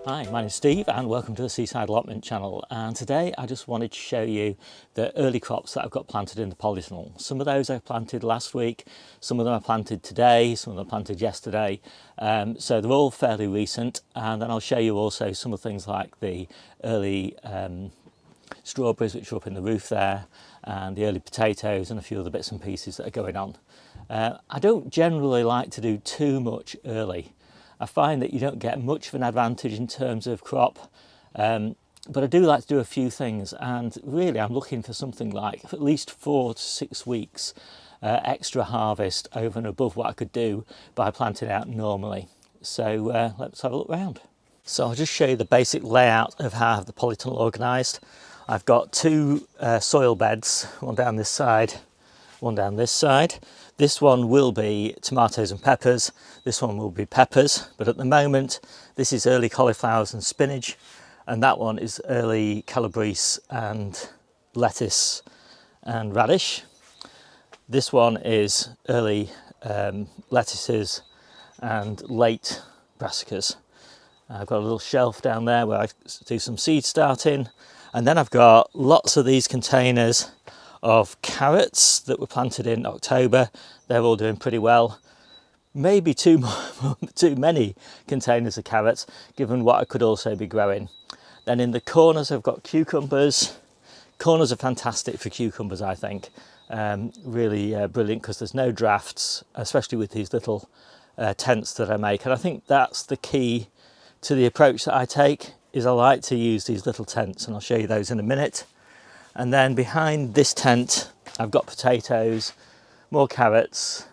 Hi, my name's Steve and welcome to the Seaside Allotment channel, and today I just wanted to show you the early crops that I've got planted in the polytunnel. Some of those I planted last week, some of them I planted today, some of them I planted yesterday, so they're all fairly recent. And then I'll show you also some of the things like the early strawberries which are up in the roof there, and the early potatoes and a few other bits and pieces that are going on. I don't generally like to do too much early. I find that you don't get much of an advantage in terms of crop, but I do like to do a few things, and really I'm looking for something like at least 4 to 6 weeks extra harvest over and above what I could do by planting out normally. So let's have a look round. So I'll just show you the basic layout of how I have the polytunnel organised. I've got two soil beds, one down this side, one down this side. This one will be tomatoes and peppers, this one will be peppers, but at the moment this is early cauliflowers and spinach, and that one is early calabrese and lettuce and radish. This one is early lettuces and late brassicas. I've got a little shelf down there where I do some seed starting, and then I've got lots of these containers of carrots that were planted in October. They're all doing pretty well. Maybe too many containers of carrots, given what I could also be growing. Then in the corners I've got cucumbers. Corners are fantastic for cucumbers, I think. Really brilliant because there's no drafts, especially with these little tents that I make. And I think that's the key to the approach that I take, is I like to use these little tents, and I'll show you those in a minute. And then behind this tent I've got potatoes, more carrots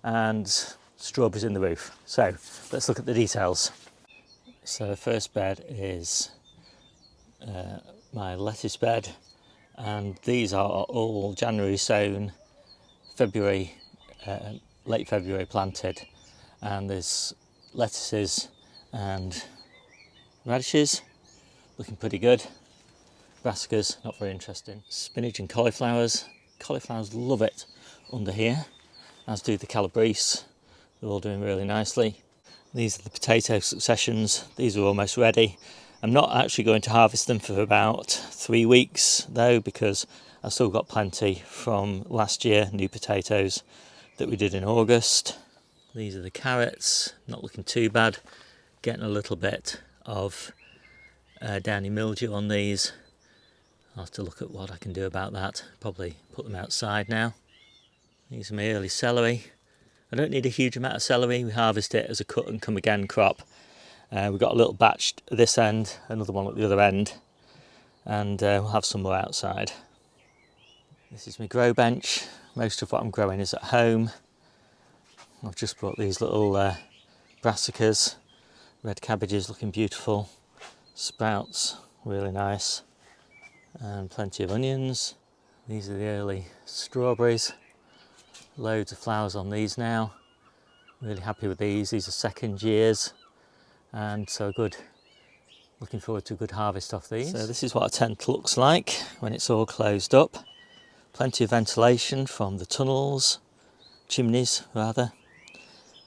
and strawberries in the roof. So let's look at the details. So the first bed is my lettuce bed, and these are all January sown, February, late February planted, and there's lettuces and radishes looking pretty good. Brassicas, not very interesting. Spinach and cauliflowers. Cauliflowers love it under here, as do the calabrese. They're all doing really nicely. These are the potato successions. These are almost ready. I'm not actually going to harvest them for about 3 weeks though, because I've still got plenty from last year, new potatoes that we did in August. These are the carrots, not looking too bad. Getting a little bit of downy mildew on these. I'll have to look at what I can do about that. Probably put them outside now. These are my early celery. I don't need a huge amount of celery. We harvest it as a cut and come again crop. We've got a little batch at this end, another one at the other end, and we'll have some more outside. This is my grow bench. Most of what I'm growing is at home. I've just brought these little brassicas, red cabbages looking beautiful, sprouts really nice, and plenty of onions. These are the early strawberries. Loads of flowers on these now. Really happy with these. These are second years, and so good. Looking forward to a good harvest off these. So this is what a tent looks like when it's all closed up. Plenty of ventilation from the tunnels, chimneys rather,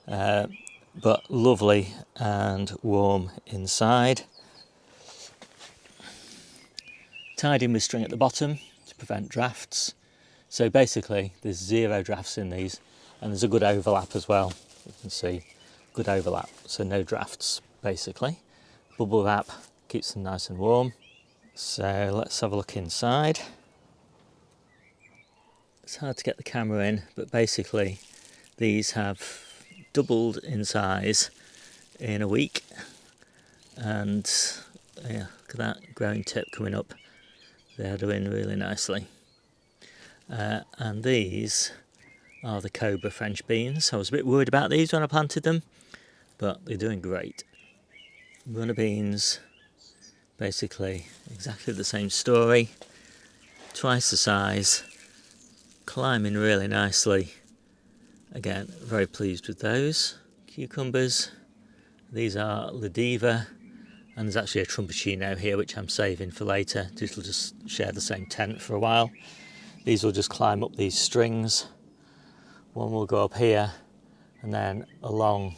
but lovely and warm inside. Tied in with string at the bottom to prevent drafts. So basically there's 0 drafts in these, and there's a good overlap as well. You can see good overlap, so no drafts basically. Bubble wrap keeps them nice and warm. So let's have a look inside. It's hard to get the camera in, but basically these have doubled in size in a week, and yeah, look at that growing tip coming up. They're doing really nicely. And these are the Cobra French beans. I was a bit worried about these when I planted them, but they're doing great. Runner beans, basically exactly the same story, twice the size, climbing really nicely. Again, very pleased with those. Cucumbers, these are Ladiva, and there's actually a Trumpicino here which I'm saving for later. This will just share the same tent for a while. These will just climb up these strings. One will go up here and then along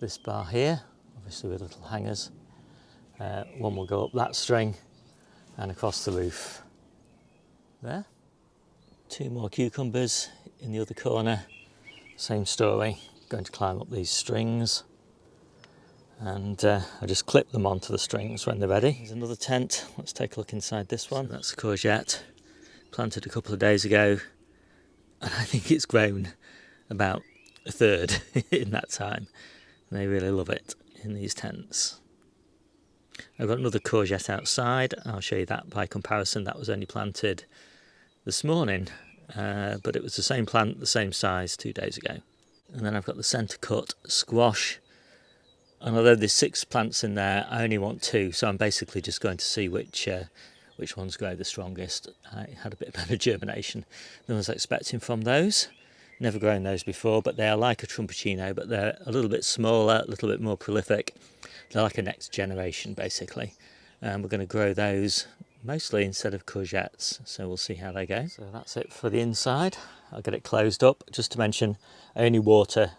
this bar here, obviously with little hangers. One will go up that string and across the roof there. 2 more cucumbers in the other corner, same story, going to climb up these strings, and I just clip them onto the strings when they're ready. There's another tent. Let's take a look inside this one. So that's a courgette, planted a couple of days ago, and I think it's grown about a third in that time. And they really love it in these tents. I've got another courgette outside. I'll show you that by comparison. That was only planted this morning, but it was the same plant, the same size 2 days ago. And then I've got the centre cut squash. And although there's 6 plants in there, I only want 2, so I'm basically just going to see which ones grow the strongest. I had a bit better germination than I was expecting from those. Never grown those before, but they are like a trumpetino, but they're a little bit smaller, a little bit more prolific. They're like a next generation, basically. And we're going to grow those mostly instead of courgettes, so we'll see how they go. So that's it for the inside. I'll get it closed up. Just to mention, I only water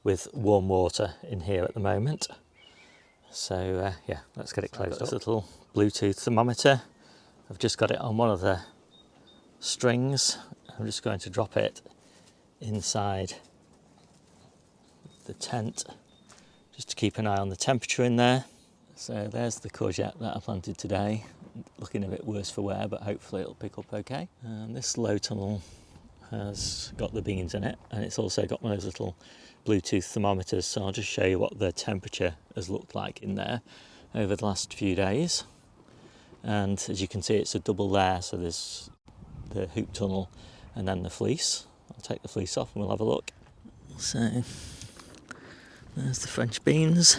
with warm water in here at the moment. So yeah, let's get it closed up. This little Bluetooth thermometer. I've just got it on one of the strings. I'm just going to drop it inside the tent just to keep an eye on the temperature in there. So there's the courgette that I planted today, looking a bit worse for wear, but hopefully it'll pick up okay. And this low tunnel has got the beans in it, and it's also got one of those little Bluetooth thermometers, so I'll just show you what the temperature has looked like in there over the last few days. And as you can see, it's a double layer, so there's the hoop tunnel and then the fleece. I'll take the fleece off and we'll have a look. So there's the French beans,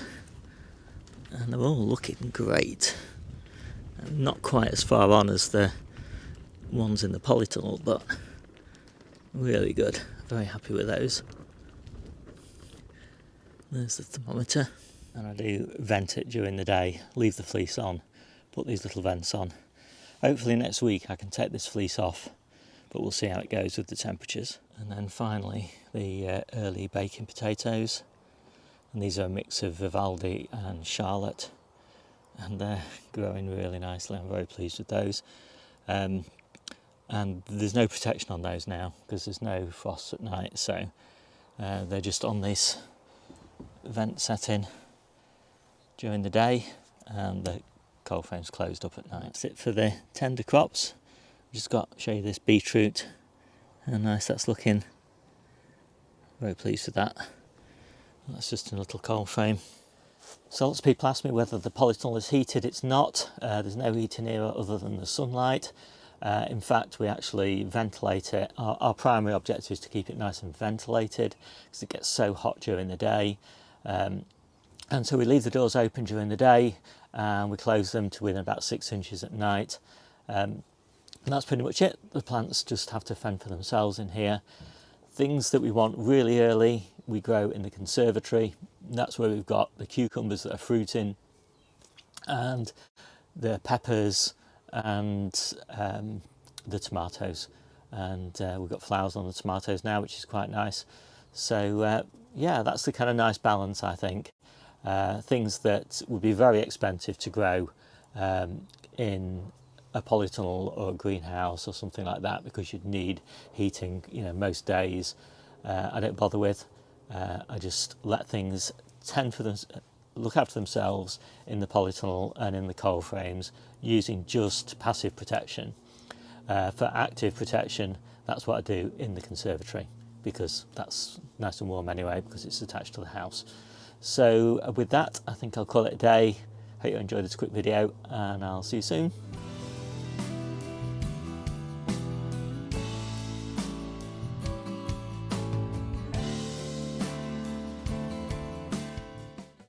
and they're all looking great. Not quite as far on as the ones in the polytunnel, but really good. Very happy with those. There's the thermometer, and I do vent it during the day, leave the fleece on, put these little vents on. Hopefully next week I can take this fleece off, but we'll see how it goes with the temperatures. And then finally the early baking potatoes, and these are a mix of Vivaldi and Charlotte, and they're growing really nicely. I'm very pleased with those. And there's no protection on those now because there's no frost at night, so they're just on this vent setting during the day, and the cold frame's closed up at night. That's it for the tender crops. I've just got to show you this beetroot, how nice that's looking. Very pleased with that. That's just a little cold frame. So lots of people ask me whether the polytunnel is heated. It's not. There's no heating here other than the sunlight. In fact, we actually ventilate it. Our primary objective is to keep it nice and ventilated because it gets so hot during the day. And so we leave the doors open during the day and we close them to within about 6 inches at night. And that's pretty much it. The plants just have to fend for themselves in here. Things that we want really early, we grow in the conservatory. That's where we've got the cucumbers that are fruiting, and the peppers, and the tomatoes. And we've got flowers on the tomatoes now, which is quite nice. So yeah, that's the kind of nice balance, I think. Things that would be very expensive to grow in a polytunnel or a greenhouse or something like that, because you'd need heating, you know, most days. I don't bother with. I just let things tend for them, look after themselves in the polytunnel and in the cold frames, using just passive protection. For active protection, that's what I do in the conservatory, because that's nice and warm anyway, because it's attached to the house. So with that, I think I'll call it a day. Hope you enjoyed this quick video, and I'll see you soon.